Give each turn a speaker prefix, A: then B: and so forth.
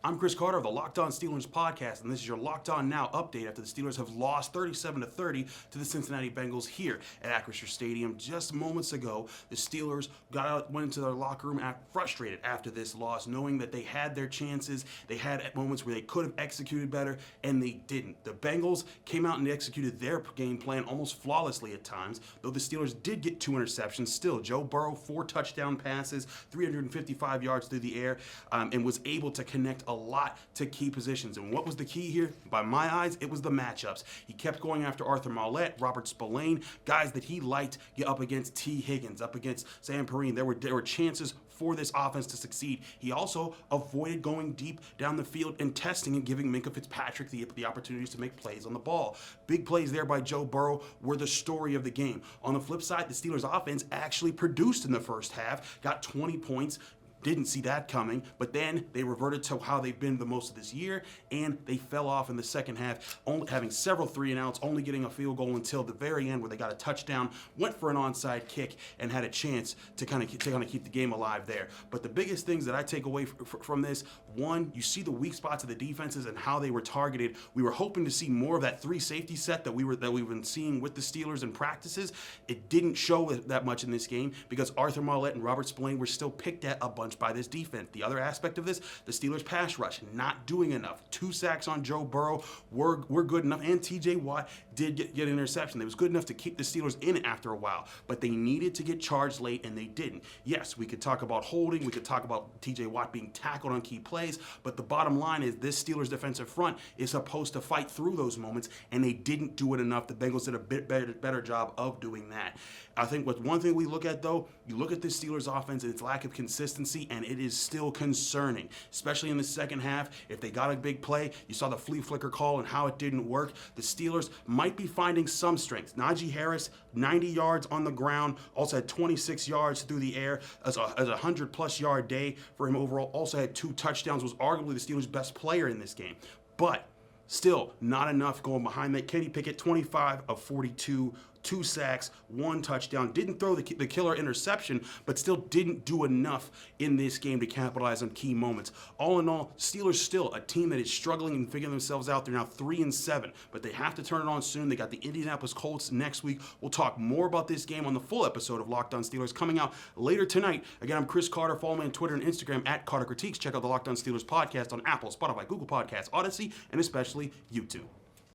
A: I'm Chris Carter of the Locked On Steelers podcast, and this is your Locked On Now update after the Steelers have lost 37-30 to the Cincinnati Bengals here at Acrisure Stadium. Just moments ago, the Steelers went into their locker room frustrated after this loss, knowing that they had their chances. They had moments where they could have executed better, and they didn't. The Bengals came out and executed their game plan almost flawlessly at times, though the Steelers did get 2 interceptions. Still, Joe Burrow, 4 touchdown passes, 355 yards through the air, and was able to connect a lot to key positions. And what was the key here? By my eyes, it was the matchups. He kept going after Arthur Maulet, Robert Spillane, guys that he liked get up against T. Higgins, up against Sam Perrine. There were chances for this offense to succeed. He also avoided going deep down the field and testing and giving Minkah Fitzpatrick the opportunities to make plays on the ball. Big plays there by Joe Burrow were the story of the game. On the flip side, the Steelers offense actually produced in the first half, got 20 points, didn't see that coming, but then they reverted to how they've been the most of this year, and they fell off in the second half, only having several 3-and-outs, only getting a field goal until the very end where they got a touchdown, went for an onside kick, and had a chance to kind of keep the game alive there. But the biggest things that I take away from this, one, you see the weak spots of the defenses and how they were targeted. We were hoping to see more of that 3 safety set that we've been seeing with the Steelers in practices. It didn't show that much in this game because Arthur Maulet and Robert Spillane were still picked at a bunch by this defense. The other aspect of this, the Steelers pass rush, not doing enough. 2 sacks on Joe Burrow were good enough, and TJ Watt did get an interception. It was good enough to keep the Steelers in it after a while, but they needed to get charged late, and they didn't. Yes, we could talk about holding, we could talk about TJ Watt being tackled on key plays, but the bottom line is this Steelers defensive front is supposed to fight through those moments, and they didn't do it enough. The Bengals did a bit better job of doing that. I think one thing we look at, though, you look at this Steelers offense and its lack of consistency, and it is still concerning, especially in the second half. If they got a big play, you saw the flea flicker call and how it didn't work. The Steelers might be finding some strength. Najee Harris, 90 yards on the ground, also had 26 yards through the air as a 100-plus yard day for him overall. Also had 2 touchdowns, was arguably the Steelers' best player in this game. But still, not enough going behind that. Kenny Pickett, 25 of 42, 2 sacks, 1 touchdown. Didn't throw the killer interception, but still didn't do enough in this game to capitalize on key moments. All in all, Steelers still a team that is struggling and figuring themselves out. They're now 3-7, but they have to turn it on soon. They got the Indianapolis Colts next week. We'll talk more about this game on the full episode of Locked On Steelers coming out later tonight. Again, I'm Chris Carter. Follow me on Twitter and Instagram at Carter Critiques. Check out the Locked On Steelers podcast on Apple, Spotify, Google Podcasts, Odyssey, and especially YouTube.